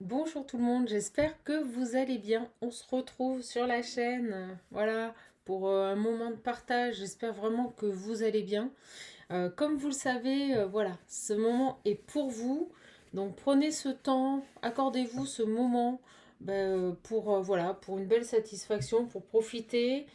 Bonjour tout le monde, j'espère que vous allez bien. On se retrouve sur la chaîne, voilà, pour un moment de partage. J'espère vraiment que vous allez bien. Comme vous le savez, voilà, ce moment est pour vous. Donc prenez ce temps, accordez-vous ce moment pour, voilà, pour une belle satisfaction, pour profiter,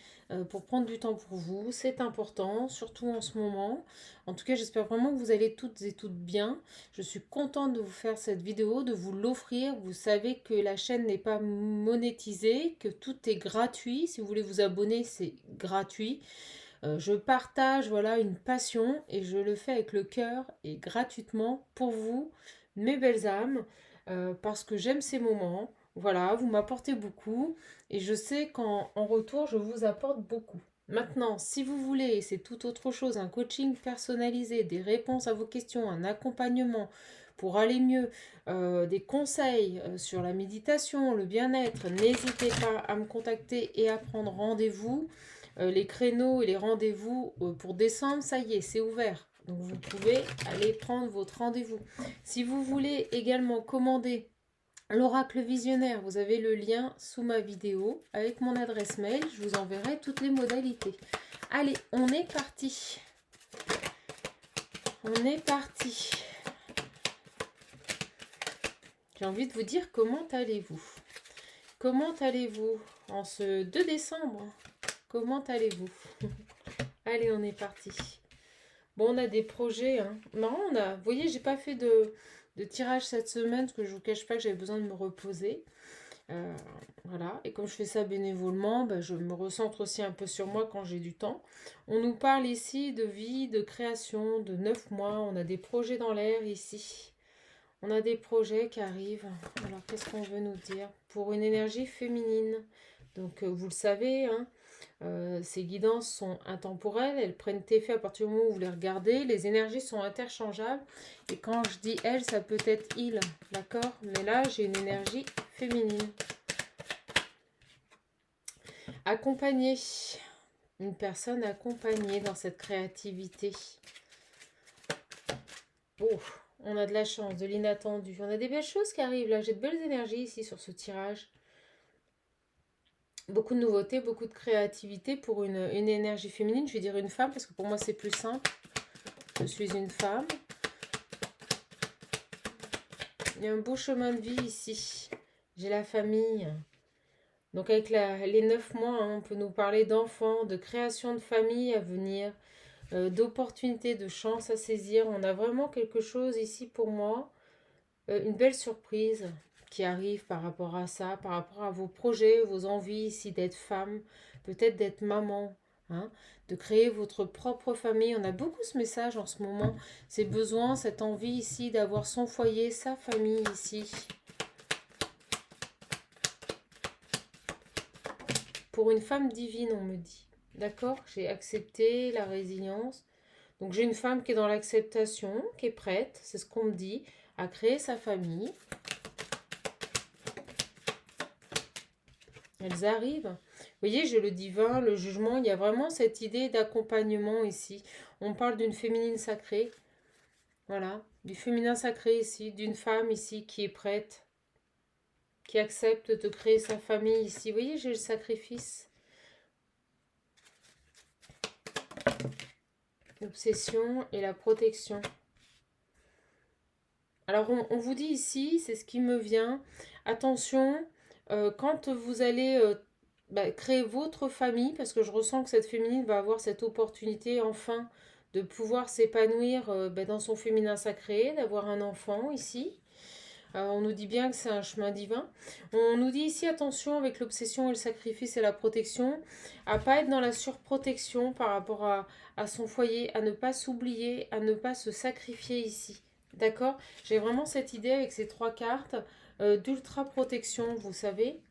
pour prendre du temps pour vous. C'est important, surtout en ce moment. En tout cas, j'espère vraiment que vous allez toutes et toutes bien. Je suis contente de vous faire cette vidéo, de vous l'offrir. Vous savez que la chaîne n'est pas monétisée, que tout est gratuit. Si vous voulez vous abonner, c'est gratuit. Je partage voilà une passion et je le fais avec le cœur et gratuitement pour vous, mes belles âmes, parce que j'aime ces moments. Voilà, vous m'apportez beaucoup et je sais qu'en retour, je vous apporte beaucoup. Maintenant, si vous voulez, c'est tout autre chose, un coaching personnalisé, des réponses à vos questions, un accompagnement pour aller mieux, des conseils sur la méditation, le bien-être, n'hésitez pas à me contacter et à prendre rendez-vous. Les créneaux et les rendez-vous pour décembre, ça y est, c'est ouvert. Donc vous pouvez aller prendre votre rendez-vous. Si vous voulez également commander l'oracle visionnaire, vous avez le lien sous ma vidéo avec mon adresse mail. Je vous enverrai toutes les modalités. Allez, on est parti. On est parti. J'ai envie de vous dire comment allez-vous. Comment allez-vous en ce 2 décembre? Comment allez-vous? Allez, on est parti. Bon, on a des projets, hein. Non, vous voyez, j'ai pas fait de tirage cette semaine parce que je vous cache pas que j'avais besoin de me reposer. Euh, voilà. Et comme je fais ça bénévolement, je me recentre aussi un peu sur moi quand j'ai du temps. On nous parle ici de vie, de création, de 9 mois. On a des projets dans l'air ici. On a des projets qui arrivent. Alors, qu'est-ce qu'on veut nous dire? Pour une énergie féminine. Donc, vous le savez, hein, ces guidances sont intemporelles, elles prennent effet à partir du moment où vous les regardez. Les énergies sont interchangeables. Et quand je dis elle, ça peut être il, d'accord? Mais là, j'ai une énergie féminine. Accompagner. Une personne accompagnée dans cette créativité. Oh, on a de la chance, de l'inattendu. On a des belles choses qui arrivent là. J'ai de belles énergies ici sur ce tirage. Beaucoup de nouveautés, beaucoup de créativité pour une énergie féminine. Je vais dire une femme parce que pour moi c'est plus simple. Je suis une femme. Il y a un beau chemin de vie ici. J'ai la famille. Donc avec les 9 mois, hein, on peut nous parler d'enfants, de création de famille à venir, d'opportunités, de chances à saisir. On a vraiment quelque chose ici pour moi. Une belle surprise qui arrive par rapport à ça, par rapport à vos projets, vos envies ici d'être femme, peut-être d'être maman, hein, de créer votre propre famille. On a beaucoup ce message en ce moment, ces besoins, cette envie ici d'avoir son foyer, sa famille ici. Pour une femme divine, on me dit. D'accord? J'ai accepté la résilience. Donc j'ai une femme qui est dans l'acceptation, qui est prête, c'est ce qu'on me dit, à créer sa famille. Elles arrivent. Vous voyez, j'ai le divin, le jugement. Il y a vraiment cette idée d'accompagnement ici. On parle d'une féminine sacrée. Voilà, du féminin sacré ici, d'une femme ici qui est prête, qui accepte de créer sa famille ici. Vous voyez, j'ai le sacrifice. L'obsession et la protection. Alors, on vous dit ici, c'est ce qui me vient. Attention, quand vous allez créer votre famille, parce que je ressens que cette féminine va avoir cette opportunité enfin de pouvoir s'épanouir dans son féminin sacré, d'avoir un enfant ici. On nous dit bien que c'est un chemin divin. On nous dit ici, attention avec l'obsession et le sacrifice et la protection, à pas être dans la surprotection par rapport à son foyer, à ne pas s'oublier, à ne pas se sacrifier ici. D'accord? J'ai vraiment cette idée avec ces 3 cartes d'ultra protection, vous savez.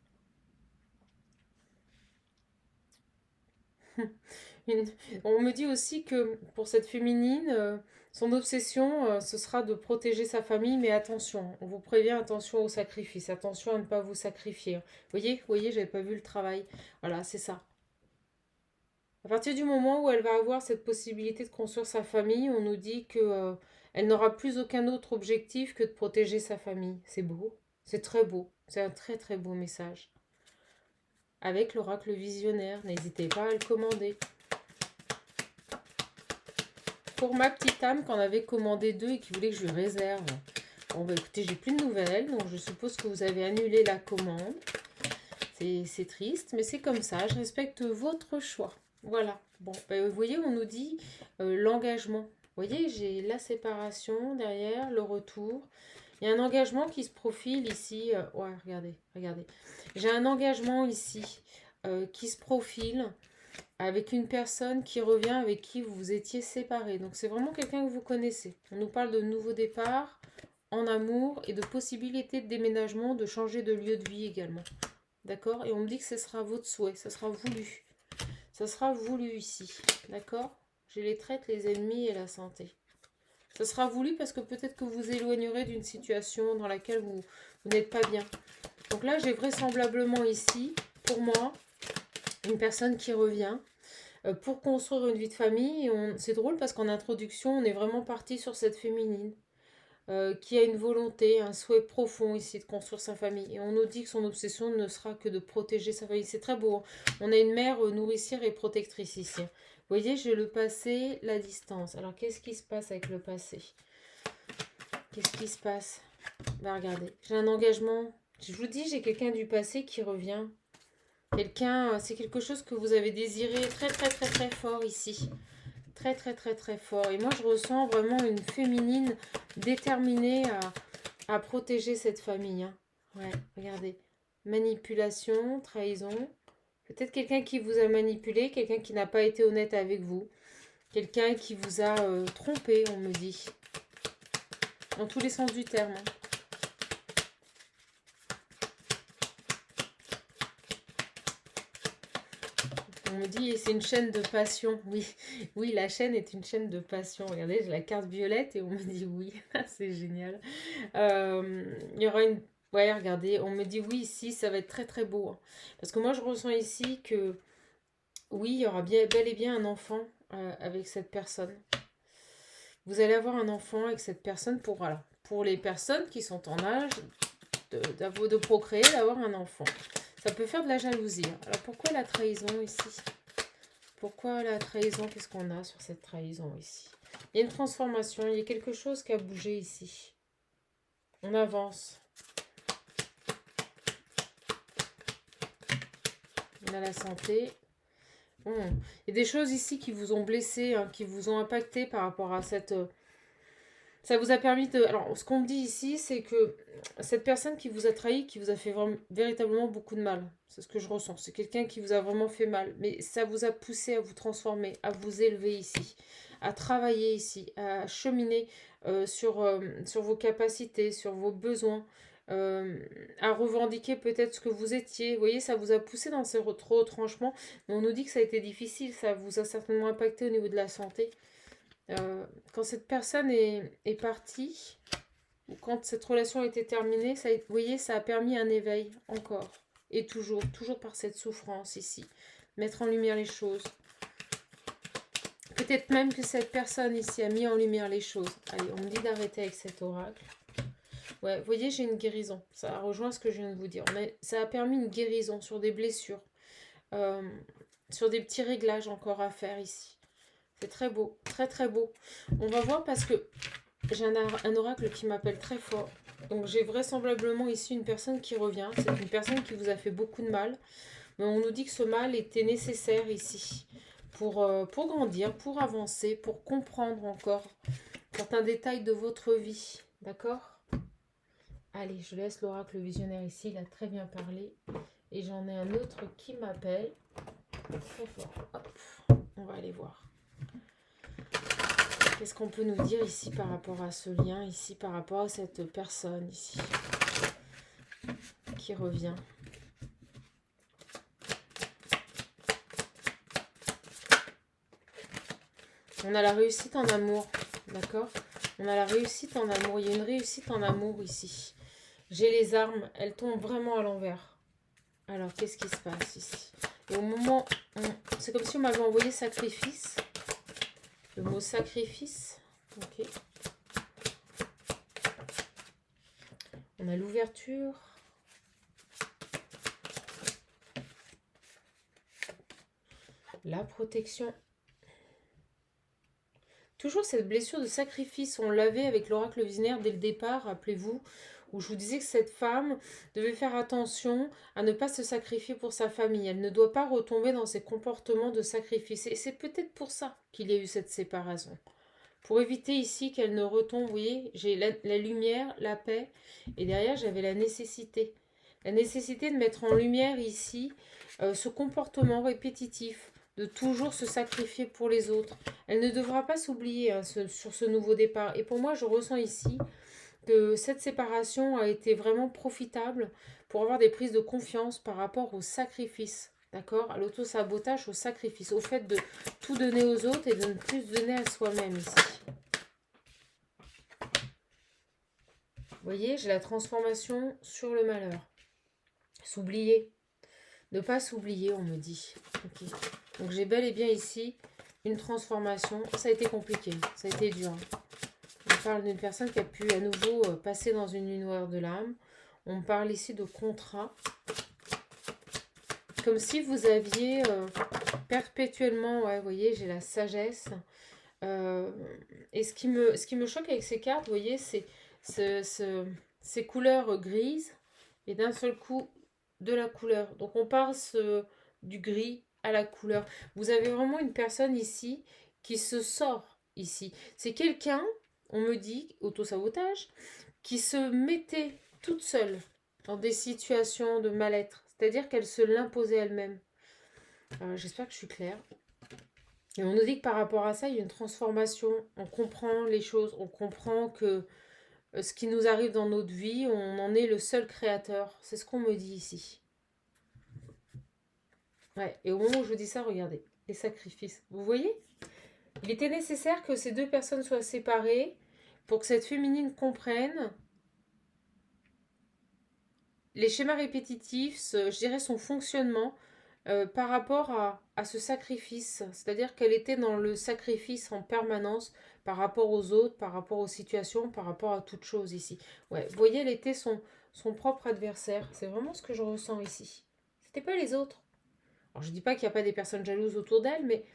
Une- On me dit aussi que pour cette féminine, son obsession, ce sera de protéger sa famille, mais attention, on vous prévient, attention au sacrifice, attention à ne pas vous sacrifier. Vous voyez, j'avais pas vu le travail. Voilà, c'est ça. À partir du moment où elle va avoir cette possibilité de construire sa famille, on nous dit que elle n'aura plus aucun autre objectif que de protéger sa famille. C'est beau. C'est très beau. C'est un très très beau message. Avec l'oracle visionnaire, n'hésitez pas à le commander. Pour ma petite âme qu'on avait commandé 2 et qui voulait que je lui réserve. Bon bah écoutez, j'ai plus de nouvelles, donc je suppose que vous avez annulé la commande. C'est triste, mais c'est comme ça, je respecte votre choix. Voilà. Bon, bah, vous voyez, on nous dit l'engagement. Vous voyez, j'ai la séparation derrière, le retour. Il y a un engagement qui se profile ici. Ouais, regardez, regardez. J'ai un engagement ici qui se profile avec une personne qui revient avec qui vous vous étiez séparés. Donc c'est vraiment quelqu'un que vous connaissez. On nous parle de nouveau départ en amour et de possibilité de déménagement, de changer de lieu de vie également. D'accord? Et on me dit que ce sera votre souhait, ça sera voulu. Ça sera voulu ici. D'accord? J'ai les traites, les ennemis et la santé. Ça sera voulu parce que peut-être que vous éloignerez d'une situation dans laquelle vous n'êtes pas bien. Donc là, j'ai vraisemblablement ici, pour moi, une personne qui revient pour construire une vie de famille. C'est drôle parce qu'en introduction, on est vraiment parti sur cette féminine qui a une volonté, un souhait profond ici de construire sa famille. Et on nous dit que son obsession ne sera que de protéger sa famille. C'est très beau. Hein. On a une mère nourricière et protectrice ici. Vous voyez, j'ai le passé, la distance. Alors, qu'est-ce qui se passe avec le passé? Qu'est-ce qui se passe? Bah, regardez, j'ai un engagement. Je vous dis, j'ai quelqu'un du passé qui revient. Quelqu'un, c'est quelque chose que vous avez désiré très, très, très, très fort ici. Très, très, très, très fort. Et moi, je ressens vraiment une féminine déterminée à protéger cette famille. Hein. Ouais, regardez. Manipulation, trahison. Peut-être quelqu'un qui vous a manipulé, quelqu'un qui n'a pas été honnête avec vous. Quelqu'un qui vous a trompé, on me dit. Dans tous les sens du terme. Hein. On me dit, c'est une chaîne de passion. Oui, oui, la chaîne est une chaîne de passion. Regardez, j'ai la carte violette et on me dit oui. C'est génial. Il y aura une... Ouais, regardez, on me dit oui, ici, ça va être très très beau. Hein. Parce que moi, je ressens ici que oui, il y aura bien, bel et bien un enfant avec cette personne. Vous allez avoir un enfant avec cette personne pour, voilà, pour les personnes qui sont en âge de procréer, d'avoir un enfant. Ça peut faire de la jalousie. Hein. Alors pourquoi la trahison ici? Pourquoi la trahison? Qu'est-ce qu'on a sur cette trahison ici? Il y a une transformation, il y a quelque chose qui a bougé ici. On avance. On a la santé. Il y a des choses ici qui vous ont blessé, hein, qui vous ont impacté par rapport à cette... Ça vous a permis de... Alors, ce qu'on me dit ici, c'est que cette personne qui vous a trahi, qui vous a fait véritablement beaucoup de mal. C'est ce que je ressens. C'est quelqu'un qui vous a vraiment fait mal. Mais ça vous a poussé à vous transformer, à vous élever ici, à travailler ici, à cheminer sur vos capacités, sur vos besoins, à revendiquer peut-être ce que vous étiez. Vous voyez, ça vous a poussé dans ces retranchements. Mais on nous dit que ça a été difficile. Ça vous a certainement impacté au niveau de la santé. Quand cette personne est partie, ou quand cette relation a été terminée, ça, vous voyez, ça a permis un éveil encore. Et toujours, toujours par cette souffrance ici. Mettre en lumière les choses. Peut-être même que cette personne ici a mis en lumière les choses. Allez, on me dit d'arrêter avec cet oracle. Ouais, vous voyez, j'ai une guérison. Ça rejoint ce que je viens de vous dire. Ça a permis une guérison sur des blessures. Sur des petits réglages encore à faire ici. C'est très beau, très très beau. On va voir parce que j'ai un oracle qui m'appelle très fort. Donc j'ai vraisemblablement ici une personne qui revient. C'est une personne qui vous a fait beaucoup de mal. Mais on nous dit que ce mal était nécessaire ici. Pour grandir, pour avancer, pour comprendre encore certains détails de votre vie. D'accord? Allez, je laisse l'oracle visionnaire ici. Il a très bien parlé. Et j'en ai un autre qui m'appelle très fort. Hop, on va aller voir. Qu'est-ce qu'on peut nous dire ici par rapport à ce lien, ici par rapport à cette personne ici qui revient? On a la réussite en amour, d'accord? On a la réussite en amour. Il y a une réussite en amour ici. J'ai les armes, elles tombent vraiment à l'envers. Alors, qu'est-ce qui se passe ici? Et au moment... C'est comme si on m'avait envoyé sacrifice. Le mot sacrifice. Ok. On a l'ouverture. La protection. Toujours cette blessure de sacrifice. On l'avait avec l'oracle visionnaire dès le départ, rappelez-vous, où je vous disais que cette femme devait faire attention à ne pas se sacrifier pour sa famille. Elle ne doit pas retomber dans ses comportements de sacrifice. Et c'est peut-être pour ça qu'il y a eu cette séparation. Pour éviter ici qu'elle ne retombe, vous voyez, j'ai la lumière, la paix, et derrière j'avais la nécessité. La nécessité de mettre en lumière ici ce comportement répétitif, de toujours se sacrifier pour les autres. Elle ne devra pas s'oublier hein, sur ce nouveau départ. Et pour moi, je ressens ici que cette séparation a été vraiment profitable pour avoir des prises de confiance par rapport au sacrifice. D'accord? À l'auto-sabotage, au sacrifice, au fait de tout donner aux autres et de ne plus se donner à soi-même ici. Vous voyez, j'ai la transformation sur le malheur. S'oublier. Ne pas s'oublier, on me dit. Okay. Donc j'ai bel et bien ici une transformation. Ça a été compliqué, ça a été dur. On parle d'une personne qui a pu à nouveau passer dans une nuit noire de l'âme. On parle ici de contrat. Comme si vous aviez perpétuellement, ouais, vous voyez, j'ai la sagesse. Et ce qui me choque avec ces cartes, vous voyez, c'est ces couleurs grises et d'un seul coup de la couleur. Donc on passe du gris à la couleur. Vous avez vraiment une personne ici qui se sort ici. C'est quelqu'un, on me dit, auto-sabotage, qui se mettait toute seule dans des situations de mal-être. C'est-à-dire qu'elle se l'imposait elle-même. J'espère que je suis claire. Et on nous dit que par rapport à ça, il y a une transformation. On comprend les choses, on comprend que ce qui nous arrive dans notre vie, on en est le seul créateur. C'est ce qu'on me dit ici. Ouais, et au moment où je vous dis ça, regardez, les sacrifices. Vous voyez? Il était nécessaire que ces deux personnes soient séparées pour que cette féminine comprenne les schémas répétitifs, je dirais son fonctionnement par rapport à ce sacrifice. C'est-à-dire qu'elle était dans le sacrifice en permanence par rapport aux autres, par rapport aux situations, par rapport à toute chose ici. Ouais, vous voyez, elle était son propre adversaire. C'est vraiment ce que je ressens ici. C'était pas les autres. Alors je dis pas qu'il n'y a pas des personnes jalouses autour d'elle, mais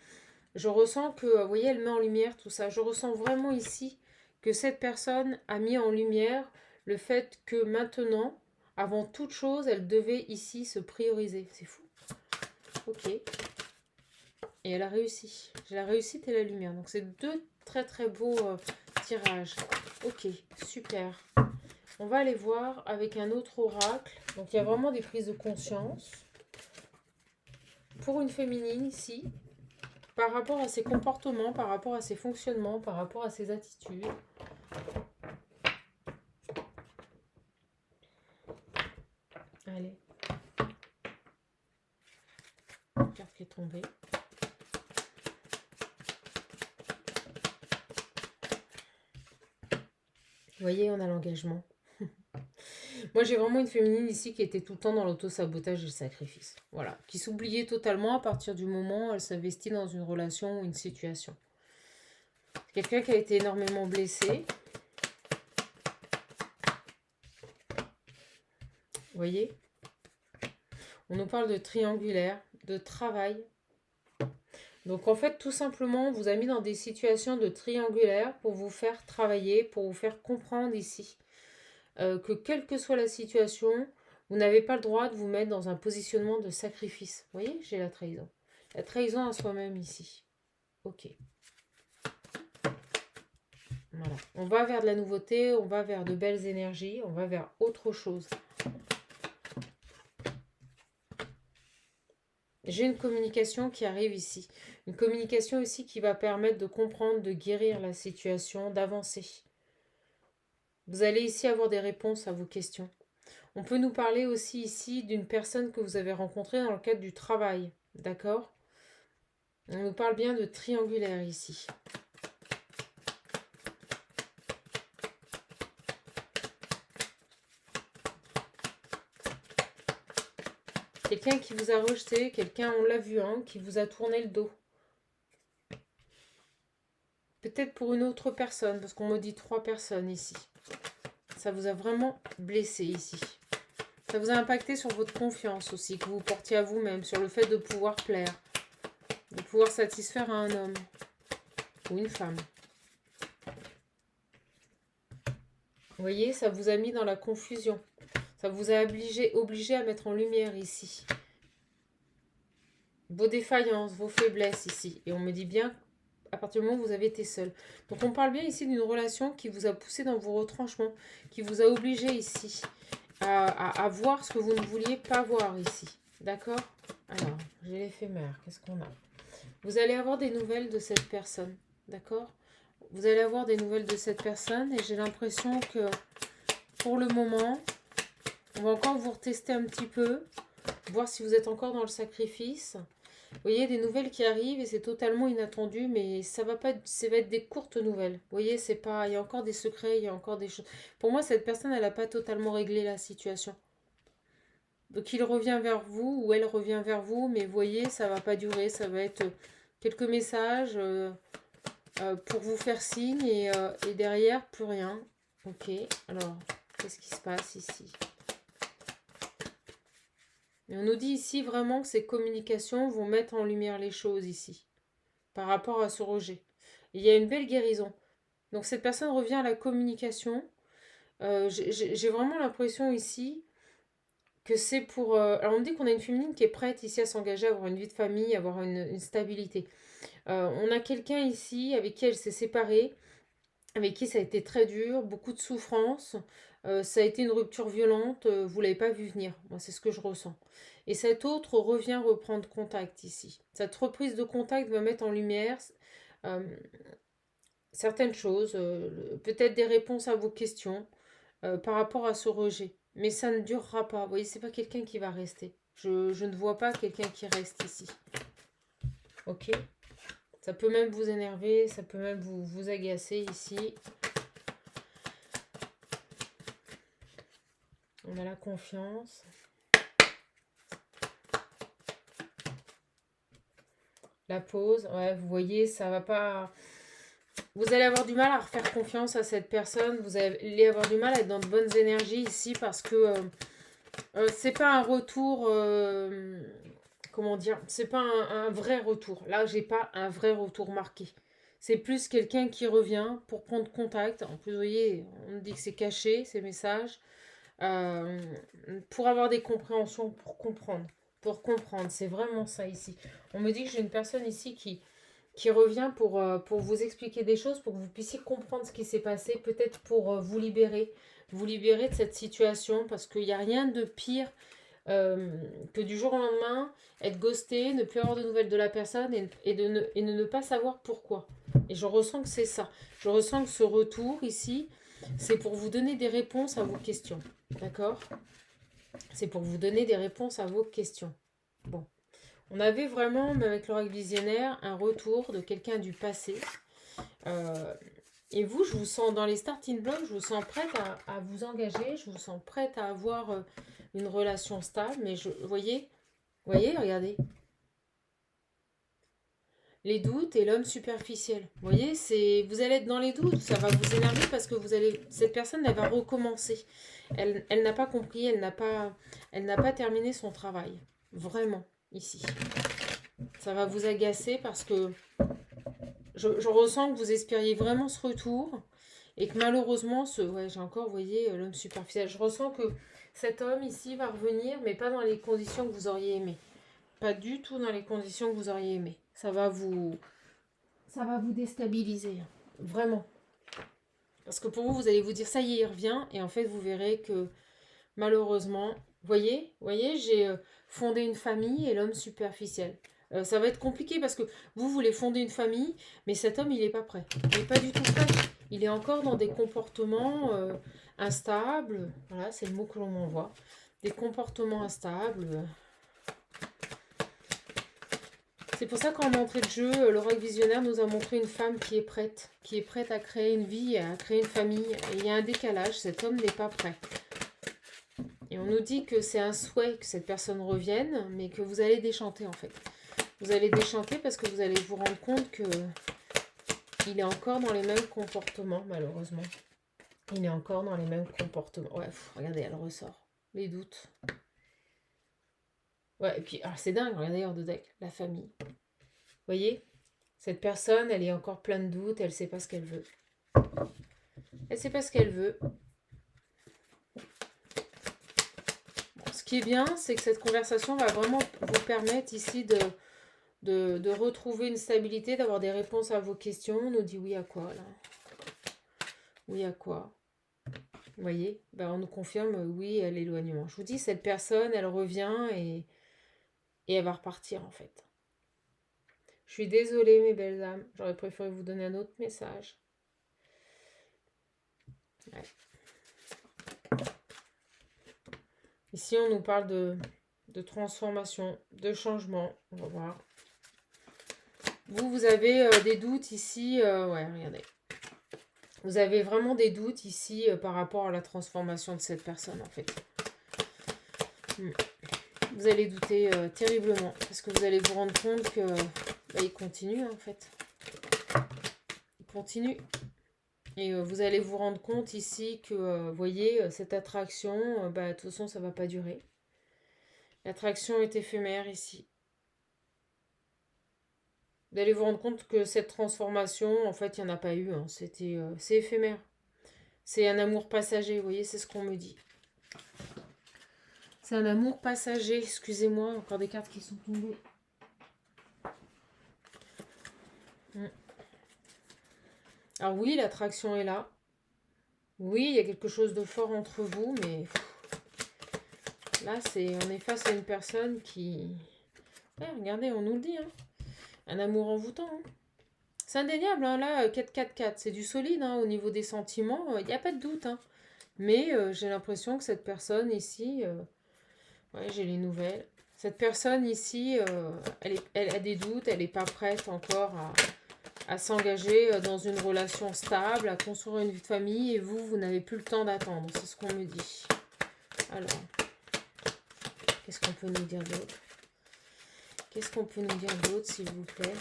je ressens que, vous voyez, elle met en lumière tout ça. Je ressens vraiment ici que cette personne a mis en lumière le fait que maintenant, avant toute chose, elle devait ici se prioriser. C'est fou. Ok. Et elle a réussi. J'ai la réussite et la lumière. Donc c'est deux très très beaux tirages. Ok, super. On va aller voir avec un autre oracle. Donc il y a vraiment des prises de conscience. Pour une féminine ici, par rapport à ses comportements, par rapport à ses fonctionnements, par rapport à ses attitudes. Allez. Une carte qui est tombée. Vous voyez, on a l'engagement. Moi, j'ai vraiment une féminine ici qui était tout le temps dans l'auto-sabotage et le sacrifice. Voilà. Qui s'oubliait totalement à partir du moment où elle s'investit dans une relation ou une situation. Quelqu'un qui a été énormément blessé. Vous voyez? On nous parle de triangulaire, de travail. Donc en fait, tout simplement, on vous a mis dans des situations de triangulaire pour vous faire travailler, pour vous faire comprendre ici que quelle que soit la situation, vous n'avez pas le droit de vous mettre dans un positionnement de sacrifice. Vous voyez, j'ai la trahison. La trahison à soi-même ici. Ok. Voilà. On va vers de la nouveauté, on va vers de belles énergies, on va vers autre chose. J'ai une communication qui arrive ici. Une communication aussi qui va permettre de comprendre, de guérir la situation, d'avancer. Vous allez ici avoir des réponses à vos questions. On peut nous parler aussi ici d'une personne que vous avez rencontrée dans le cadre du travail. D'accord? On nous parle bien de triangulaire ici. Quelqu'un qui vous a rejeté, quelqu'un, on l'a vu, hein, qui vous a tourné le dos. Peut-être pour une autre personne, parce qu'on me dit 3 personnes ici. Ça vous a vraiment blessé ici. Ça vous a impacté sur votre confiance aussi, que vous portiez à vous-même, sur le fait de pouvoir plaire, de pouvoir satisfaire à un homme ou une femme. Vous voyez, ça vous a mis dans la confusion. Ça vous a obligé à mettre en lumière ici vos défaillances, vos faiblesses ici. Et on me dit bien, à partir du moment où vous avez été seul. Donc on parle bien ici d'une relation qui vous a poussé dans vos retranchements, qui vous a obligé ici à voir ce que vous ne vouliez pas voir ici. D'accord? Alors, j'ai l'éphémère. Qu'est-ce qu'on a? Vous allez avoir des nouvelles de cette personne. D'accord? Vous allez avoir des nouvelles de cette personne et j'ai l'impression que pour le moment, on va encore vous retester un petit peu, voir si vous êtes encore dans le sacrifice. Vous voyez, des nouvelles qui arrivent et c'est totalement inattendu, mais ça va être des courtes nouvelles. Vous voyez, c'est pas, il y a encore des secrets, il y a encore des choses. Pour moi, cette personne, elle n'a pas totalement réglé la situation. Donc il revient vers vous ou elle revient vers vous, mais vous voyez, ça va pas durer, ça va être quelques messages pour vous faire signe et derrière, plus rien. Ok, alors, qu'est-ce qui se passe ici? Et on nous dit ici vraiment que ces communications vont mettre en lumière les choses ici, par rapport à ce rejet. Il y a une belle guérison. Donc cette personne revient à la communication. J'ai vraiment l'impression ici que c'est pour... alors on me dit qu'on a une féminine qui est prête ici à s'engager, à avoir une vie de famille, à avoir une stabilité. On a quelqu'un ici avec qui elle s'est séparée, avec qui ça a été très dur, beaucoup de souffrance. Ça a été une rupture violente, vous ne l'avez pas vu venir. Moi, c'est ce que je ressens. Et cet autre revient reprendre contact ici. Cette reprise de contact va mettre en lumière euh, certaines choses, peut-être des réponses à vos questions par rapport à ce rejet. Mais ça ne durera pas. Vous voyez, c'est pas quelqu'un qui va rester. Je ne vois pas quelqu'un qui reste ici. Ok? Ça peut même vous énerver, ça peut même vous agacer ici. On a la confiance. La pause. Ouais, vous voyez, ça va pas... Vous allez avoir du mal à refaire confiance à cette personne. Vous allez avoir du mal à être dans de bonnes énergies ici parce que c'est pas un retour... comment dire? C'est pas un vrai retour. Là, j'ai pas un vrai retour marqué. C'est plus quelqu'un qui revient pour prendre contact. En plus, vous voyez, on dit que c'est caché, ces messages. euh, pour avoir des compréhensions, pour comprendre. Pour comprendre, c'est vraiment ça ici. On me dit que j'ai une personne ici qui revient pour vous expliquer des choses, pour que vous puissiez comprendre ce qui s'est passé, peut-être pour vous libérer de cette situation, parce qu'il n'y a rien de pire que du jour au lendemain, être ghosté, ne plus avoir de nouvelles de la personne et de ne pas savoir pourquoi. Et je ressens que c'est ça. Je ressens que ce retour ici, c'est pour vous donner des réponses à vos questions. D'accord? C'est pour vous donner des réponses à vos questions. Bon. On avait vraiment, même avec l'oracle visionnaire, un retour de quelqu'un du passé. Et vous, je vous sens dans les starting blocks, je vous sens prête à vous engager, je vous sens prête à avoir une relation stable. Mais voyez, regardez. Les doutes et l'homme superficiel. Vous voyez, vous allez être dans les doutes, ça va vous énerver parce que cette personne, elle va recommencer. Elle n'a pas compris, elle n'a pas terminé son travail. Vraiment, ici. Ça va vous agacer parce que je ressens que vous espériez vraiment ce retour et que malheureusement, j'ai encore, vous voyez, l'homme superficiel. Je ressens que cet homme ici va revenir, mais pas dans les conditions que vous auriez aimé. Pas du tout dans les conditions que vous auriez aimé. Ça va vous déstabiliser. Vraiment. Parce que pour vous, vous allez vous dire, ça y est, il revient. Et en fait, vous verrez que malheureusement, voyez, j'ai fondé une famille et l'homme superficiel. Ça va être compliqué parce que vous voulez fonder une famille, mais cet homme, il n'est pas prêt. Il n'est pas du tout prêt. Il est encore dans des comportements instables. Voilà, c'est le mot que l'on m'envoie. Des comportements instables. C'est pour ça qu'en entrée de jeu, l'oracle visionnaire nous a montré une femme qui est prête à créer une vie, à créer une famille. Et il y a un décalage, cet homme n'est pas prêt. Et on nous dit que c'est un souhait que cette personne revienne, mais que vous allez déchanter en fait. Vous allez déchanter parce que vous allez vous rendre compte que il est encore dans les mêmes comportements, malheureusement. Il est encore dans les mêmes comportements. Ouais, regardez, elle ressort. Les doutes. Ouais, et puis, alors c'est dingue, regardez hors de deck, la famille. Vous voyez, cette personne, elle est encore pleine de doutes, elle ne sait pas ce qu'elle veut. Elle ne sait pas ce qu'elle veut. Bon, ce qui est bien, c'est que cette conversation va vraiment vous permettre ici de retrouver une stabilité, d'avoir des réponses à vos questions. On nous dit oui à quoi, là? Oui à quoi? Vous voyez, ben, on nous confirme oui à l'éloignement. Je vous dis, cette personne, elle revient et elle va repartir, en fait. Je suis désolée, mes belles âmes. J'aurais préféré vous donner un autre message. Ouais. Ici, on nous parle de transformation, de changement. On va voir. Vous avez des doutes ici. Ouais, regardez. Vous avez vraiment des doutes ici par rapport à la transformation de cette personne, en fait. Vous allez douter terriblement. Parce que vous allez vous rendre compte que il continue, en fait. Il continue. Et vous allez vous rendre compte ici que, vous voyez, cette attraction, de toute façon, ça ne va pas durer. L'attraction est éphémère ici. Vous allez vous rendre compte que cette transformation, en fait, il n'y en a pas eu. Hein. C'est éphémère. C'est un amour passager, vous voyez, c'est ce qu'on me dit. C'est un amour passager, excusez-moi, encore des cartes qui sont tombées. Alors oui, l'attraction est là. Oui, il y a quelque chose de fort entre vous, mais là, on est face à une personne qui... Ouais, regardez, on nous le dit, hein. Un amour envoûtant. Hein. C'est indéniable, hein, là, 4-4-4, c'est du solide, hein, au niveau des sentiments, il n'y a pas de doute. Hein. Mais j'ai l'impression que cette personne ici... ouais, j'ai les nouvelles. Cette personne ici, elle a des doutes, elle n'est pas prête encore à s'engager dans une relation stable, à construire une vie de famille, et vous n'avez plus le temps d'attendre, c'est ce qu'on me dit. Alors, qu'est-ce qu'on peut nous dire d'autre? Qu'est-ce qu'on peut nous dire d'autre, s'il vous plaît?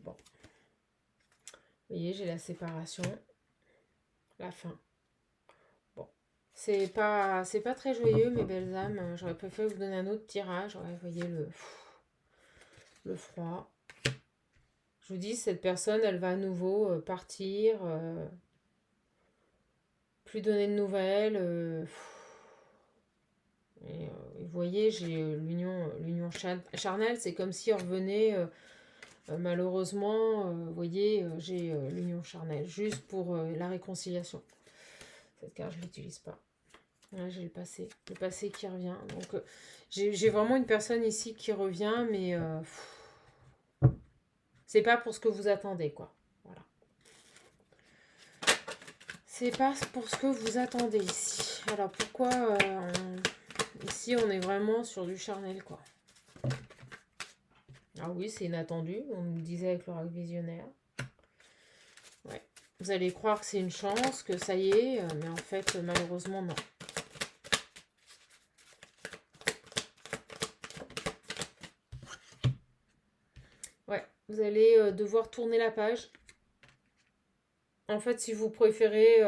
Bon. Vous voyez, j'ai la séparation, la fin. Bon. C'est pas très joyeux, mes belles âmes. J'aurais préféré vous donner un autre tirage. Ouais, vous voyez le froid. Je vous dis, cette personne, elle va à nouveau partir, plus donner de nouvelles. Et vous voyez, j'ai l'union charnelle, c'est comme si on revenait, malheureusement, vous voyez, j'ai l'union charnelle, juste pour la réconciliation. Cette carte, je ne l'utilise pas. Là, j'ai le passé qui revient. Donc, j'ai vraiment une personne ici qui revient, mais... c'est pas pour ce que vous attendez, quoi. Voilà. C'est pas pour ce que vous attendez ici. Alors, pourquoi ici, on est vraiment sur du charnel, quoi. Ah oui, c'est inattendu. On nous le disait avec l'oracle visionnaire. Ouais. Vous allez croire que c'est une chance, que ça y est, mais en fait, malheureusement, non. Ouais, vous allez devoir tourner la page. En fait, si vous préférez,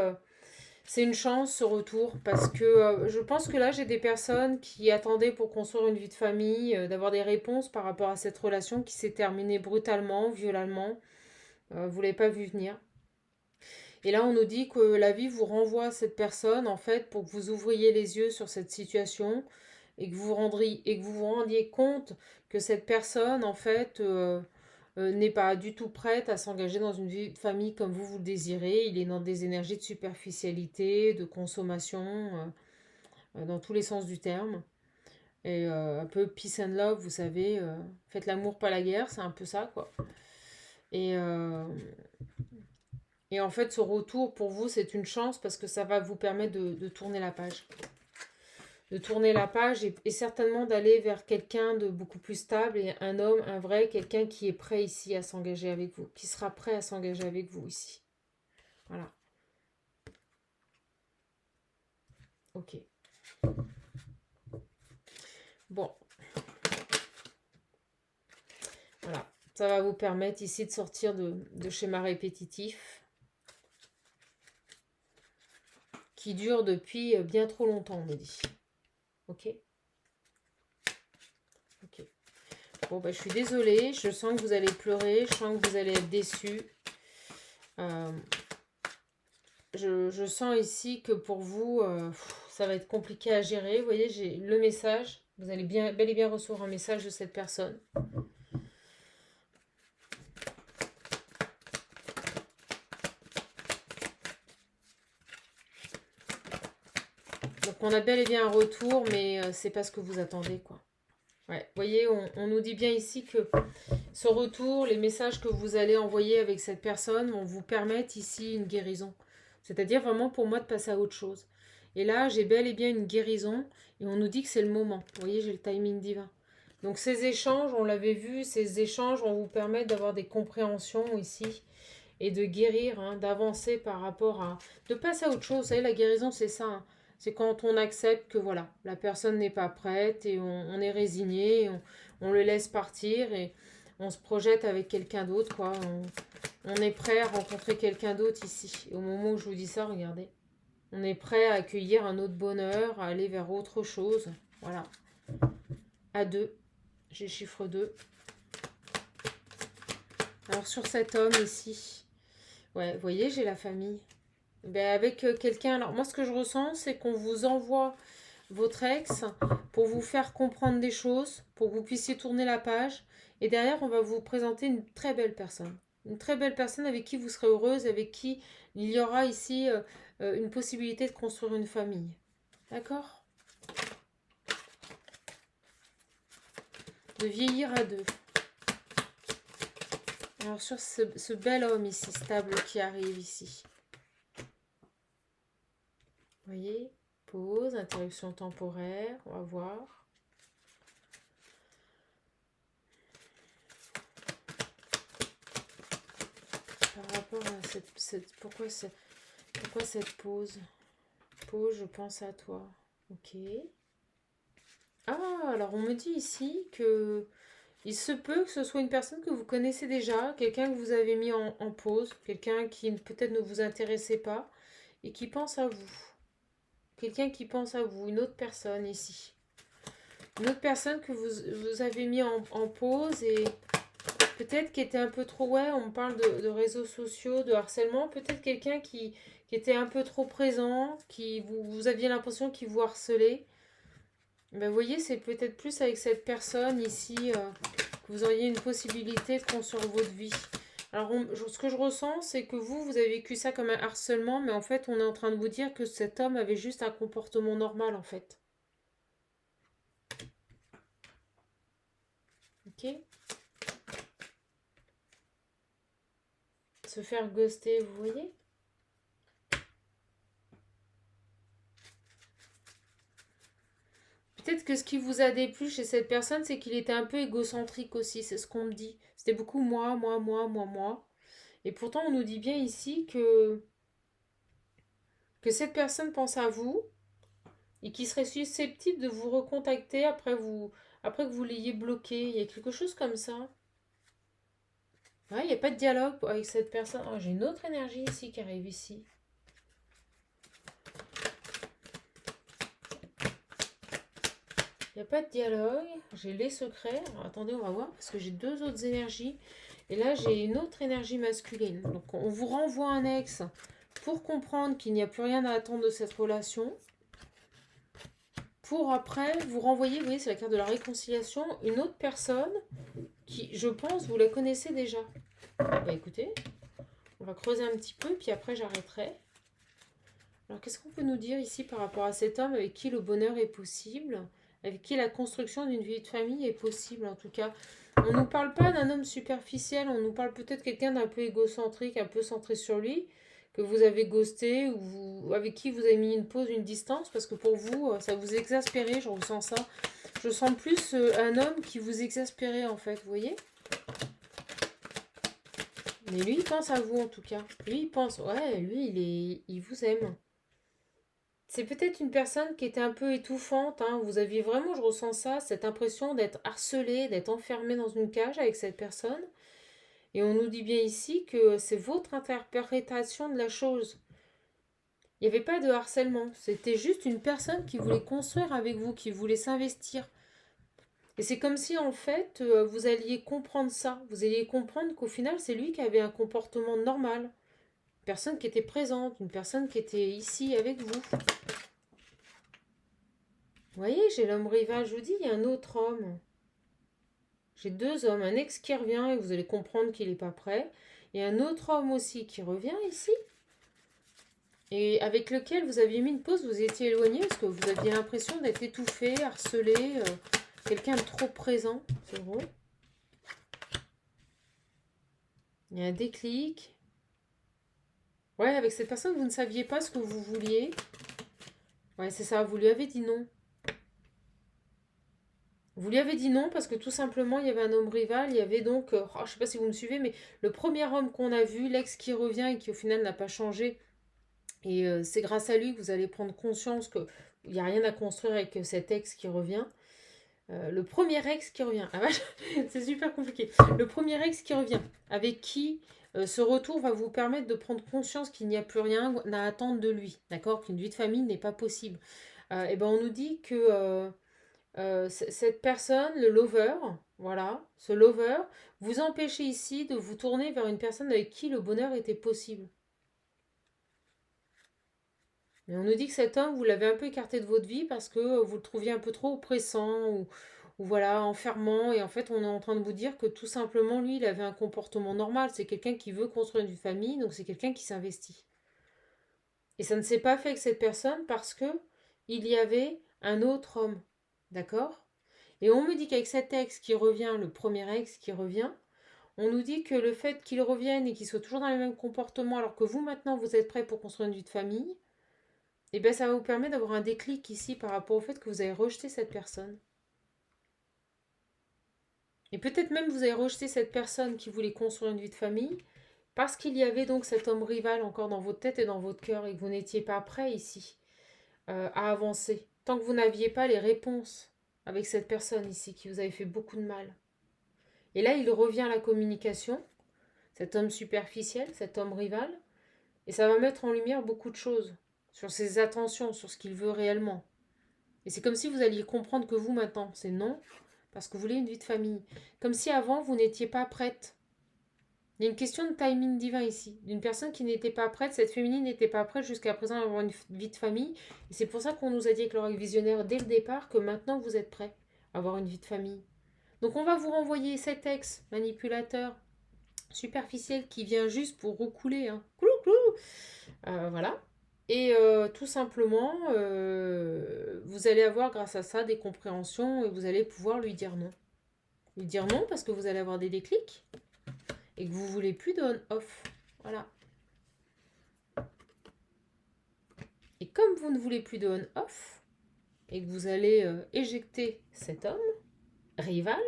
c'est une chance ce retour parce que je pense que là, j'ai des personnes qui attendaient pour construire une vie de famille, d'avoir des réponses par rapport à cette relation qui s'est terminée brutalement, violemment. Vous ne l'avez pas vu venir. Et là, on nous dit que la vie vous renvoie à cette personne, en fait, pour que vous ouvriez les yeux sur cette situation et que vous vous rendiez compte que cette personne, en fait, n'est pas du tout prête à s'engager dans une vie de famille comme vous le désirez. Il est dans des énergies de superficialité, de consommation, dans tous les sens du terme. Et un peu peace and love, vous savez, faites l'amour, pas la guerre, c'est un peu ça, quoi. Et, et en fait, ce retour, pour vous, c'est une chance parce que ça va vous permettre de tourner la page. De tourner la page et certainement d'aller vers quelqu'un de beaucoup plus stable et un homme, un vrai, quelqu'un qui est prêt ici à s'engager avec vous, qui sera prêt à s'engager avec vous ici. Voilà. Ok. Bon. Voilà. Ça va vous permettre ici de sortir de schémas répétitifs. qui dure depuis bien trop longtemps, on me dit. Ok? Ok. Bon, bah, je suis désolée. Je sens que vous allez pleurer. Je sens que vous allez être déçus. Euh, je sens ici que pour vous, ça va être compliqué à gérer. Vous voyez, j'ai le message. Vous allez bel et bien recevoir un message de cette personne. Donc on a bel et bien un retour, mais c'est pas ce que vous attendez, quoi. Ouais, vous voyez, on nous dit bien ici que ce retour, les messages que vous allez envoyer avec cette personne vont vous permettre ici une guérison. C'est-à-dire vraiment pour moi de passer à autre chose. Et là, j'ai bel et bien une guérison et on nous dit que c'est le moment. Vous voyez, j'ai le timing divin. Donc ces échanges, on l'avait vu, ces échanges vont vous permettre d'avoir des compréhensions ici et de guérir, hein, d'avancer par rapport à... de passer à autre chose. Vous savez, la guérison, c'est ça. Hein. C'est quand on accepte que voilà, la personne n'est pas prête et on est résigné, on le laisse partir et on se projette avec quelqu'un d'autre, quoi. On est prêt à rencontrer quelqu'un d'autre ici. Et au moment où je vous dis ça, regardez. On est prêt à accueillir un autre bonheur, à aller vers autre chose. Voilà. À 2. J'ai chiffre 2. Alors sur cet homme ici, ouais, vous voyez, j'ai la famille. Ben, avec quelqu'un, alors moi ce que je ressens, c'est qu'on vous envoie votre ex pour vous faire comprendre des choses, pour que vous puissiez tourner la page. Et derrière, on va vous présenter une très belle personne. Une très belle personne avec qui vous serez heureuse, avec qui il y aura ici une possibilité de construire une famille. D'accord? De vieillir à 2. Alors sur ce bel homme ici, stable qui arrive ici. Vous voyez? Pause, interruption temporaire, on va voir. Par rapport à pourquoi cette pause? Pause, je pense à toi. Ok. Ah, alors on me dit ici que il se peut que ce soit une personne que vous connaissez déjà, quelqu'un que vous avez mis en pause, quelqu'un qui peut-être ne vous intéressait pas et qui pense à vous. Quelqu'un qui pense à vous, une autre personne ici. Une autre personne que vous avez mis en pause et peut-être qui était un peu trop... Ouais, on parle de réseaux sociaux, de harcèlement. Peut-être quelqu'un qui était un peu trop présent, qui vous aviez l'impression qu'il vous harcelait. Ben, vous voyez, c'est peut-être plus avec cette personne ici que vous auriez une possibilité de construire votre vie. Alors, ce que je ressens, c'est que vous avez vécu ça comme un harcèlement, mais en fait, on est en train de vous dire que cet homme avait juste un comportement normal, en fait. Ok? Se faire ghoster, vous voyez? Peut-être que ce qui vous a déplu chez cette personne, c'est qu'il était un peu égocentrique aussi, c'est ce qu'on me dit. C'était beaucoup moi, moi, moi, moi, moi. Et pourtant, on nous dit bien ici que cette personne pense à vous et qui serait susceptible de vous recontacter après que vous l'ayez bloqué. Il y a quelque chose comme ça. Ouais, il n'y a pas de dialogue avec cette personne. Oh, j'ai une autre énergie ici qui arrive ici. Il n'y a pas de dialogue. J'ai les secrets. Alors, attendez, on va voir parce que j'ai deux autres énergies. Et là, j'ai une autre énergie masculine. Donc, on vous renvoie un ex pour comprendre qu'il n'y a plus rien à attendre de cette relation. Pour après vous renvoyer, vous voyez, c'est la carte de la réconciliation, une autre personne qui, je pense, vous la connaissez déjà. Bah écoutez, on va creuser un petit peu, puis après j'arrêterai. Alors qu'est-ce qu'on peut nous dire ici par rapport à cet homme avec qui le bonheur est possible, avec qui la construction d'une vie de famille est possible en tout cas. On ne nous parle pas d'un homme superficiel, on nous parle peut-être quelqu'un d'un peu égocentrique, un peu centré sur lui, que vous avez ghosté ou avec qui vous avez mis une pause, une distance, parce que pour vous, ça vous exaspérait, je ressens ça. Je sens plus un homme qui vous exaspérait en fait, vous voyez? Mais lui, il pense à vous en tout cas. Lui, il pense, ouais, lui, il vous aime. C'est peut-être une personne qui était un peu étouffante, hein. Vous aviez vraiment, je ressens ça, cette impression d'être harcelé, d'être enfermé dans une cage avec cette personne. Et on nous dit bien ici que c'est votre interprétation de la chose. Il n'y avait pas de harcèlement. C'était juste une personne qui voulait construire avec vous, qui voulait s'investir. Et c'est comme si, en fait, vous alliez comprendre ça. Vous alliez comprendre qu'au final, c'est lui qui avait un comportement normal. Une personne qui était présente, une personne qui était ici avec vous. Vous voyez, j'ai l'homme rival, je vous dis, il y a un autre homme. J'ai deux hommes, un ex qui revient et vous allez comprendre qu'il n'est pas prêt. Et un autre homme aussi qui revient ici. Et avec lequel vous aviez mis une pause, vous étiez éloigné parce que vous aviez l'impression d'être étouffé, harcelé, quelqu'un de trop présent. C'est drôle. Il y a un déclic. Ouais, avec cette personne, vous ne saviez pas ce que vous vouliez. Ouais, c'est ça, vous lui avez dit non. Vous lui avez dit non parce que tout simplement, il y avait un homme rival. Il y avait donc, je ne sais pas si vous me suivez, mais le premier homme qu'on a vu, l'ex qui revient et qui au final n'a pas changé. Et c'est grâce à lui que vous allez prendre conscience qu'il n'y a rien à construire avec cet ex qui revient. Le premier ex qui revient. Ah vache, c'est super compliqué. Le premier ex qui revient, avec qui ce retour va vous permettre de prendre conscience qu'il n'y a plus rien à attendre de lui. D'accord? Qu'une vie de famille n'est pas possible. Et ben on nous dit que cette personne, le lover, voilà, ce lover, vous empêchez ici de vous tourner vers une personne avec qui le bonheur était possible. Mais on nous dit que cet homme, vous l'avez un peu écarté de votre vie parce que vous le trouviez un peu trop oppressant ou voilà, enfermant. Et en fait, on est en train de vous dire que tout simplement, lui, il avait un comportement normal. C'est quelqu'un qui veut construire une famille, donc c'est quelqu'un qui s'investit. Et ça ne s'est pas fait avec cette personne parce que il y avait un autre homme. D'accord? Et on me dit qu'avec cet ex qui revient, le premier ex qui revient, on nous dit que le fait qu'il revienne et qu'il soit toujours dans les mêmes comportements alors que vous, maintenant, vous êtes prêt pour construire une vie de famille, et bien ça va vous permettre d'avoir un déclic ici par rapport au fait que vous avez rejeté cette personne. Et peut-être même vous avez rejeté cette personne qui voulait construire une vie de famille parce qu'il y avait donc cet homme rival encore dans votre tête et dans votre cœur et que vous n'étiez pas prêt ici à avancer. Tant que vous n'aviez pas les réponses avec cette personne ici qui vous avait fait beaucoup de mal. Et là, il revient à la communication, cet homme superficiel, cet homme rival, et ça va mettre en lumière beaucoup de choses sur ses attentions, sur ce qu'il veut réellement. Et c'est comme si vous alliez comprendre que vous, maintenant, c'est non, parce que vous voulez une vie de famille. Comme si avant, vous n'étiez pas prête. Il y a une question de timing divin ici, d'une personne qui n'était pas prête, cette féminine n'était pas prête jusqu'à présent à avoir une vie de famille. Et c'est pour ça qu'on nous a dit avec l'oreille visionnaire dès le départ que maintenant vous êtes prêt à avoir une vie de famille. Donc on va vous renvoyer cet ex manipulateur superficiel qui vient juste pour recouler. Hein. Clou, clou. Voilà. Et tout simplement, vous allez avoir grâce à ça des compréhensions et vous allez pouvoir lui dire non. Lui dire non parce que vous allez avoir des déclics et que vous ne voulez plus de on-off. Voilà. Et comme vous ne voulez plus de on-off et que vous allez éjecter cet homme rival,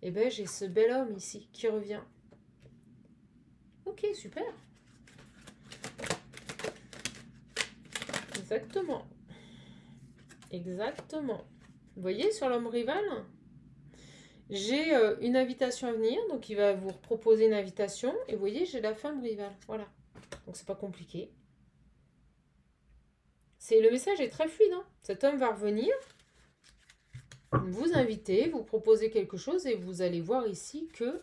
et bien j'ai ce bel homme ici qui revient. Ok, super. Exactement. Exactement. Vous voyez sur l'homme rival, j'ai une invitation à venir, donc il va vous proposer une invitation, et vous voyez, j'ai la femme rivale. Voilà. Donc c'est pas compliqué. Le message est très fluide. Hein. Cet homme va revenir, vous inviter, vous proposer quelque chose, et vous allez voir ici que,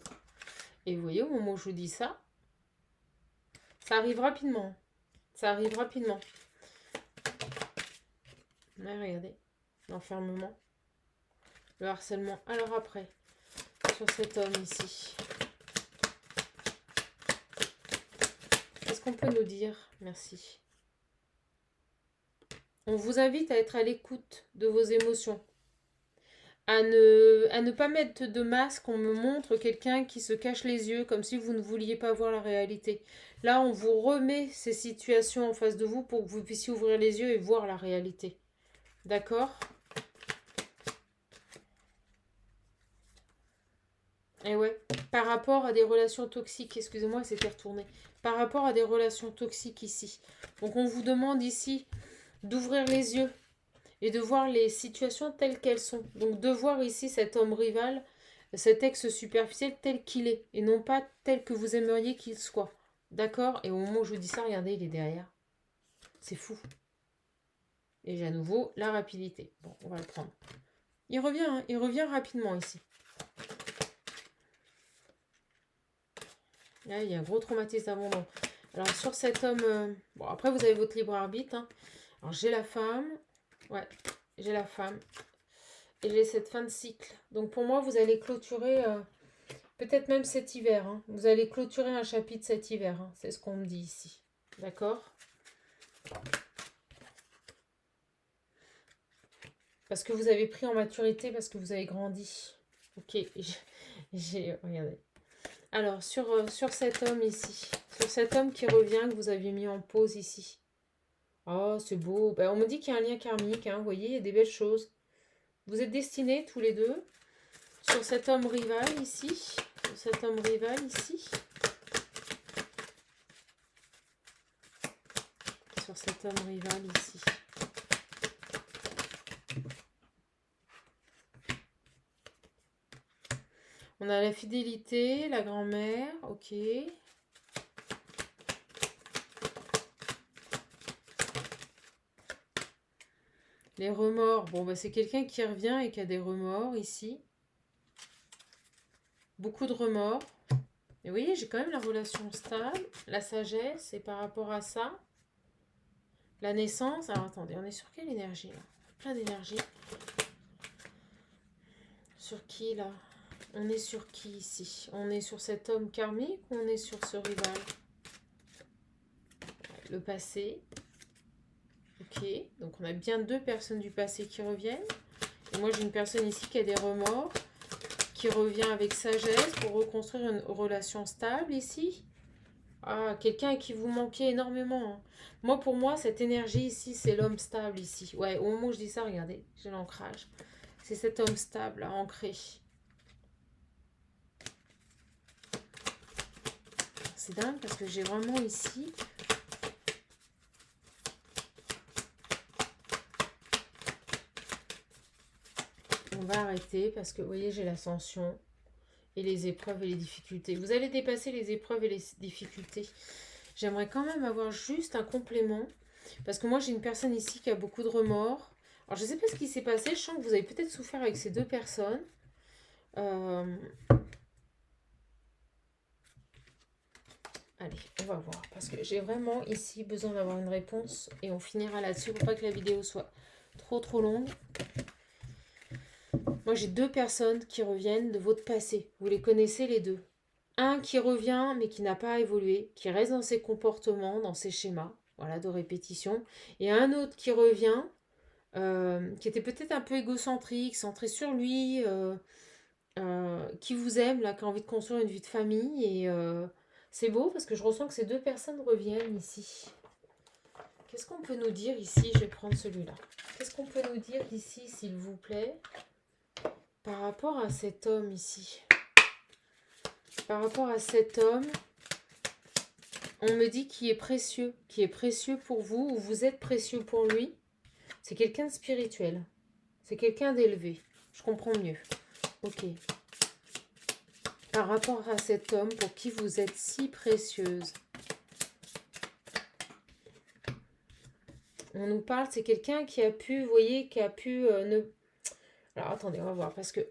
et vous voyez, au moment où je vous dis ça, ça arrive rapidement. Ça arrive rapidement. Ouais, regardez, l'enfermement, le harcèlement. Alors après, sur cet homme ici, qu'est-ce qu'on peut nous dire? Merci. On vous invite à être à l'écoute de vos émotions, à ne pas mettre de masque. On me montre quelqu'un qui se cache les yeux comme si vous ne vouliez pas voir la réalité. Là, on vous remet ces situations en face de vous pour que vous puissiez ouvrir les yeux et voir la réalité. D'accord? Et ouais, par rapport à des relations toxiques, excusez-moi, c'était retourné. Par rapport à des relations toxiques ici. Donc on vous demande ici d'ouvrir les yeux et de voir les situations telles qu'elles sont. Donc de voir ici cet homme rival, cet ex superficiel tel qu'il est et non pas tel que vous aimeriez qu'il soit. D'accord? Et au moment où je vous dis ça, regardez, il est derrière. C'est fou. Et j'ai à nouveau la rapidité. Bon, on va le prendre. Il revient, hein, il revient rapidement ici. Là, il y a un gros traumatisme d'abandon. Alors, sur cet homme... bon, après, vous avez votre libre arbitre. Hein. Alors, j'ai la femme. Ouais, j'ai la femme. Et j'ai cette fin de cycle. Donc, pour moi, vous allez clôturer... peut-être même cet hiver. Hein. Vous allez clôturer un chapitre cet hiver. Hein. C'est ce qu'on me dit ici. D'accord ? Parce que vous avez pris en maturité, parce que vous avez grandi. Ok, regardez. Alors, sur cet homme ici, sur cet homme qui revient, que vous aviez mis en pause ici. Oh, c'est beau. Ben, on me dit qu'il y a un lien karmique, hein, vous voyez, il y a des belles choses. Vous êtes destinés tous les deux sur cet homme rival ici. Sur cet homme rival ici. Sur cet homme rival ici. On a la fidélité, la grand-mère, ok. Les remords, bon, bah, c'est quelqu'un qui revient et qui a des remords ici. Beaucoup de remords. Et vous voyez, j'ai quand même la relation stable, la sagesse, et par rapport à ça, la naissance. Alors, attendez, on est sur quelle énergie, là? Plein d'énergie. Sur qui, là? On est sur qui, ici? On est sur cet homme karmique ou on est sur ce rival? Le passé. Ok, donc on a bien deux personnes du passé qui reviennent. Et moi, j'ai une personne ici qui a des remords, qui revient avec sagesse pour reconstruire une relation stable ici. Ah, quelqu'un à qui vous manquez énormément. Hein. Moi, pour moi, cette énergie ici, c'est l'homme stable ici. Ouais, au moment où je dis ça, regardez, j'ai l'ancrage. C'est cet homme stable, là, ancré. C'est dingue parce que j'ai vraiment ici... On va arrêter parce que, vous voyez, j'ai l'ascension et les épreuves et les difficultés. Vous allez dépasser les épreuves et les difficultés. J'aimerais quand même avoir juste un complément. Parce que moi, j'ai une personne ici qui a beaucoup de remords. Alors, je ne sais pas ce qui s'est passé. Je sens que vous avez peut-être souffert avec ces deux personnes. Allez, on va voir. Parce que j'ai vraiment ici besoin d'avoir une réponse. Et on finira là-dessus pour pas que la vidéo soit trop longue. Moi, j'ai deux personnes qui reviennent de votre passé. Vous les connaissez les deux. Un qui revient mais qui n'a pas évolué, qui reste dans ses comportements, dans ses schémas, voilà, de répétition. Et un autre qui revient, qui était peut-être un peu égocentrique, centré sur lui, qui vous aime, là, qui a envie de construire une vie de famille. Et c'est beau parce que je ressens que ces deux personnes reviennent ici. Qu'est-ce qu'on peut nous dire ici? Je vais prendre celui-là. Qu'est-ce qu'on peut nous dire ici, s'il vous plaît, par rapport à cet homme ici? Par rapport à cet homme, on me dit qu'il est précieux pour vous, ou vous êtes précieux pour lui. C'est quelqu'un de spirituel, c'est quelqu'un d'élevé. Je comprends mieux. Ok. Par rapport à cet homme pour qui vous êtes si précieuse. On nous parle, c'est quelqu'un qui a pu, vous voyez, qui a pu ne... Alors attendez, on va voir, parce que...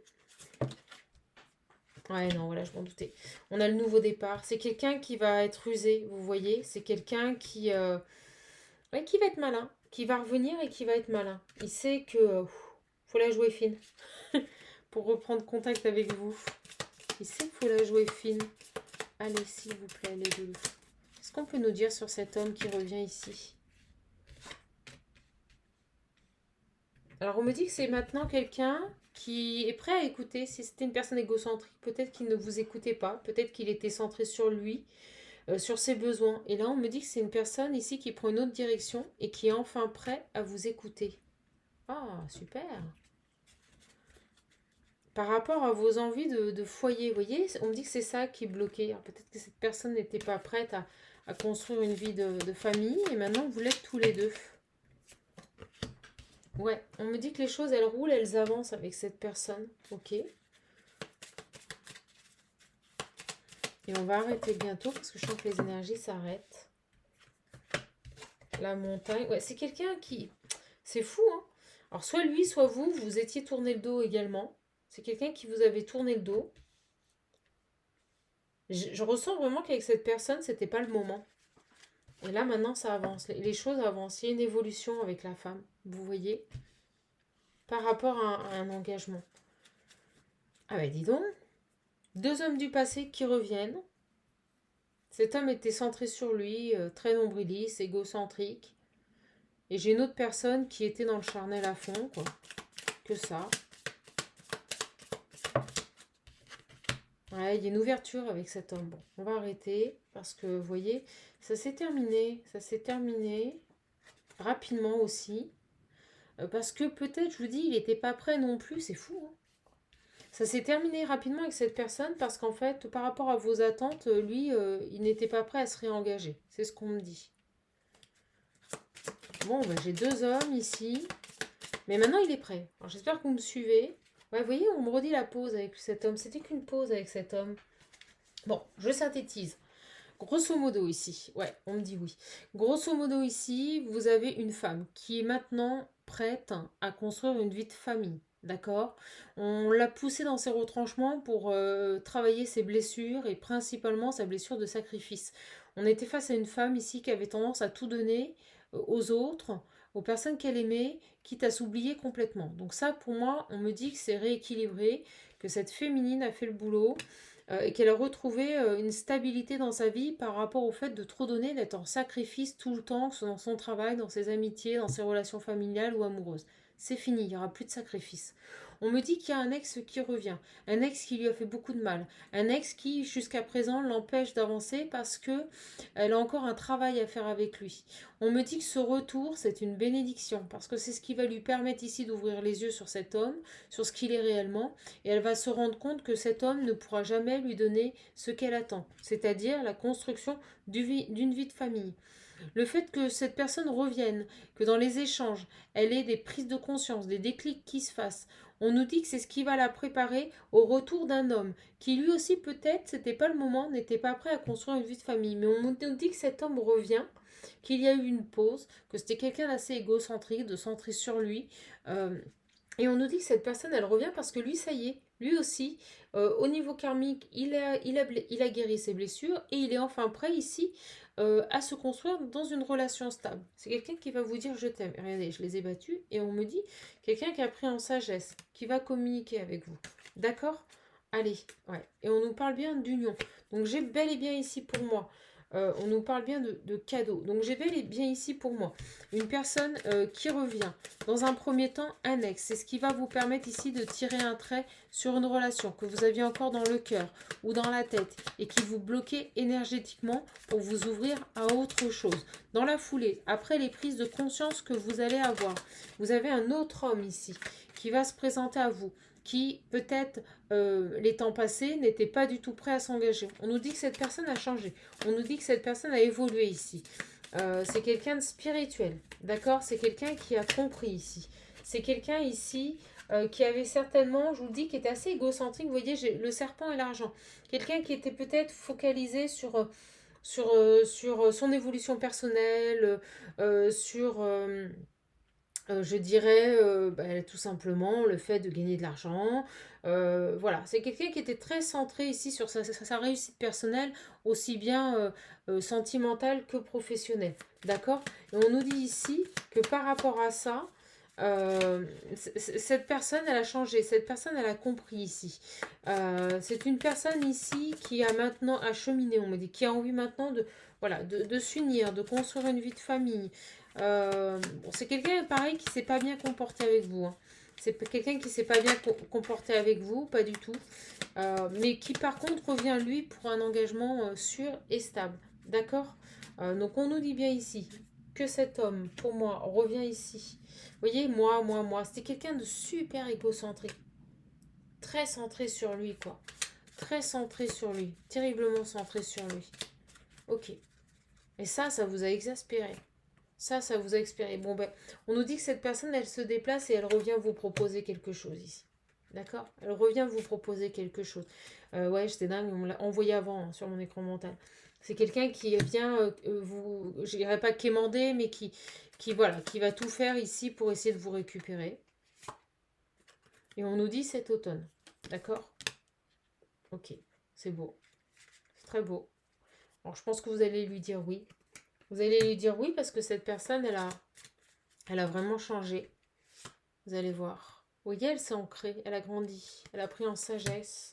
Ouais, non, voilà, je m'en doutais. On a le nouveau départ. C'est quelqu'un qui va être usé, vous voyez. C'est quelqu'un qui va être malin, qui va revenir et qui va être malin. Il sait que faut la jouer fine pour reprendre contact avec vous. Il sait qu'il faut la jouer fine. Allez, s'il vous plaît, les deux. Qu'est-ce qu'on peut nous dire sur cet homme qui revient ici? Alors, on me dit que c'est maintenant quelqu'un qui est prêt à écouter. Si c'était une personne égocentrique, peut-être qu'il ne vous écoutait pas. Peut-être qu'il était centré sur lui, sur ses besoins. Et là, on me dit que c'est une personne ici qui prend une autre direction et qui est enfin prêt à vous écouter. Ah, super! Par rapport à vos envies de foyer, vous voyez, on me dit que c'est ça qui est bloqué. Alors, peut-être que cette personne n'était pas prête à construire une vie de famille et maintenant vous l'êtes tous les deux. Ouais, on me dit que les choses, elles roulent, elles avancent avec cette personne. Ok. Et on va arrêter bientôt parce que je sens que les énergies s'arrêtent. La montagne. Ouais, c'est quelqu'un qui... C'est fou, hein. Alors, soit lui, soit vous, vous étiez tourné le dos également. C'est quelqu'un qui vous avait tourné le dos. Je ressens vraiment qu'avec cette personne, c'était pas le moment. Et là, maintenant, ça avance. Les choses avancent. Il y a une évolution avec la femme, vous voyez, par rapport à un engagement. Ah ben, dis donc. Deux hommes du passé qui reviennent. Cet homme était centré sur lui, très nombriliste, égocentrique. Et j'ai une autre personne qui était dans le charnel à fond, quoi. Que ça. Ouais, il y a une ouverture avec cet homme. Bon, on va arrêter parce que, vous voyez, ça s'est terminé. Ça s'est terminé rapidement aussi. Parce que peut-être, je vous dis, il n'était pas prêt non plus. C'est fou, hein. Ça s'est terminé rapidement avec cette personne parce qu'en fait, par rapport à vos attentes, lui, il n'était pas prêt à se réengager. C'est ce qu'on me dit. Bon, ben, j'ai deux hommes ici. Mais maintenant, il est prêt. Alors, j'espère que vous me suivez. Ouais, vous voyez, on me redit la pause avec cet homme. C'était qu'une pause avec cet homme. Bon, je synthétise. Grosso modo ici, ouais, on me dit oui. Grosso modo ici, vous avez une femme qui est maintenant prête à construire une vie de famille. D'accord. On l'a poussée dans ses retranchements pour travailler ses blessures et principalement sa blessure de sacrifice. On était face à une femme ici qui avait tendance à tout donner aux autres, aux personnes qu'elle aimait, quitte à s'oublier complètement. Donc ça, pour moi, on me dit que c'est rééquilibré, que cette féminine a fait le boulot et qu'elle a retrouvé une stabilité dans sa vie par rapport au fait de trop donner, d'être en sacrifice tout le temps, que ce soit dans son travail, dans ses amitiés, dans ses relations familiales ou amoureuses. C'est fini, il n'y aura plus de sacrifice. On me dit qu'il y a un ex qui revient, un ex qui lui a fait beaucoup de mal, un ex qui jusqu'à présent l'empêche d'avancer parce que elle a encore un travail à faire avec lui. On me dit que ce retour, c'est une bénédiction parce que c'est ce qui va lui permettre ici d'ouvrir les yeux sur cet homme, sur ce qu'il est réellement, et elle va se rendre compte que cet homme ne pourra jamais lui donner ce qu'elle attend, c'est-à-dire la construction d'une vie de famille. Le fait que cette personne revienne, que dans les échanges, elle ait des prises de conscience, des déclics qui se fassent, on nous dit que c'est ce qui va la préparer au retour d'un homme qui lui aussi peut-être, c'était pas le moment, n'était pas prêt à construire une vie de famille. Mais on nous dit que cet homme revient, qu'il y a eu une pause, que c'était quelqu'un d'assez égocentrique, de centré sur lui. Euh, et on nous dit que cette personne, elle revient parce que lui, ça y est, lui aussi, au niveau karmique, il a guéri ses blessures et il est enfin prêt ici à se construire dans une relation stable. C'est quelqu'un qui va vous dire je t'aime. Regardez, je les ai battus et on me dit quelqu'un qui a pris en sagesse, qui va communiquer avec vous. D'accord. Allez, ouais. Et on nous parle bien d'union. Donc j'ai bel et bien ici pour moi. On nous parle bien de cadeaux. Donc j'ai bel et bien ici pour moi une personne qui revient. Dans un premier temps, un ex. C'est ce qui va vous permettre ici de tirer un trait sur une relation que vous aviez encore dans le cœur ou dans la tête et qui vous bloquait énergétiquement pour vous ouvrir à autre chose. Dans la foulée, après les prises de conscience que vous allez avoir, vous avez un autre homme ici qui va se présenter à vous, qui peut-être les temps passés n'était pas du tout prêt à s'engager. On nous dit que cette personne a changé. On nous dit que cette personne a évolué ici. C'est quelqu'un de spirituel, d'accord. C'est quelqu'un qui a compris ici. C'est quelqu'un ici qui avait certainement, je vous le dis, qui était assez égocentrique. Vous voyez, j'ai le serpent et l'argent. Quelqu'un qui était peut-être focalisé sur son évolution personnelle, je dirais tout simplement le fait de gagner de l'argent. Voilà, c'est quelqu'un qui était très centré ici sur sa réussite personnelle, aussi bien sentimentale que professionnelle. D'accord. Et on nous dit ici que par rapport à ça, cette personne, elle a changé. Cette personne, elle a compris ici. C'est une personne ici qui a maintenant acheminé, on me dit, qui a envie maintenant de s'unir, de construire une vie de famille. Bon, c'est quelqu'un, pareil, qui ne s'est pas bien comporté avec vous. Hein. C'est quelqu'un qui ne s'est pas bien comporté avec vous, pas du tout. Mais qui, par contre, revient, lui, pour un engagement sûr et stable. D'accord. Donc, on nous dit bien ici que cet homme, pour moi, revient ici. Vous voyez, moi. C'était quelqu'un de super égocentrique. Très centré sur lui, quoi. Très centré sur lui. Terriblement centré sur lui. Ok. Et ça vous a exaspéré. Ça vous a expiré. Bon, ben, on nous dit que cette personne, elle se déplace et elle revient vous proposer quelque chose ici. D'accord. Elle revient vous proposer quelque chose. Ouais, j'étais dingue, on me l'a envoyé avant hein, sur mon écran mental. C'est quelqu'un qui vient vous, je dirais pas quémander, mais voilà, qui va tout faire ici pour essayer de vous récupérer. Et on nous dit cet automne. D'accord? Ok, c'est beau. C'est très beau. Alors, je pense que vous allez lui dire oui. Vous allez lui dire oui parce que cette personne, elle a vraiment changé. Vous allez voir. Vous voyez, elle s'est ancrée, elle a grandi, elle a pris en sagesse.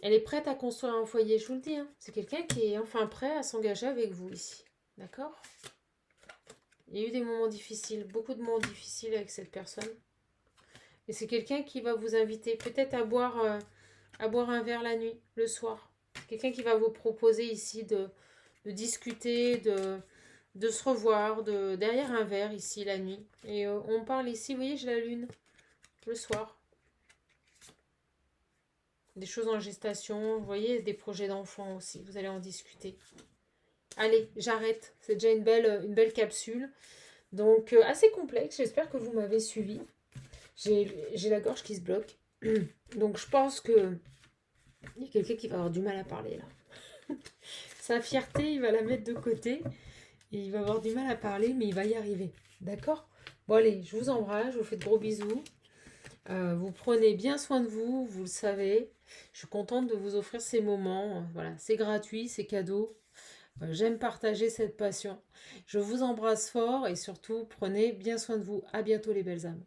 Elle est prête à construire un foyer, je vous le dis. Hein. C'est quelqu'un qui est enfin prêt à s'engager avec vous ici. D'accord? Il y a eu des moments difficiles, beaucoup de moments difficiles avec cette personne. Et c'est quelqu'un qui va vous inviter peut-être à boire un verre la nuit, le soir. C'est quelqu'un qui va vous proposer ici de discuter, de se revoir derrière un verre ici la nuit. Et on parle ici, vous voyez, j'ai la lune, le soir. Des choses en gestation, vous voyez, des projets d'enfants aussi, vous allez en discuter. Allez, j'arrête, c'est déjà une belle capsule. Donc, assez complexe, j'espère que vous m'avez suivi. J'ai la gorge qui se bloque. Donc, je pense que il y a quelqu'un qui va avoir du mal à parler là. Sa fierté, il va la mettre de côté. Et il va avoir du mal à parler, mais il va y arriver. D'accord? Bon, allez, je vous embrasse, je vous fais de gros bisous. Vous prenez bien soin de vous, vous le savez. Je suis contente de vous offrir ces moments. Voilà, c'est gratuit, c'est cadeau. J'aime partager cette passion. Je vous embrasse fort et surtout, prenez bien soin de vous. À bientôt les belles âmes.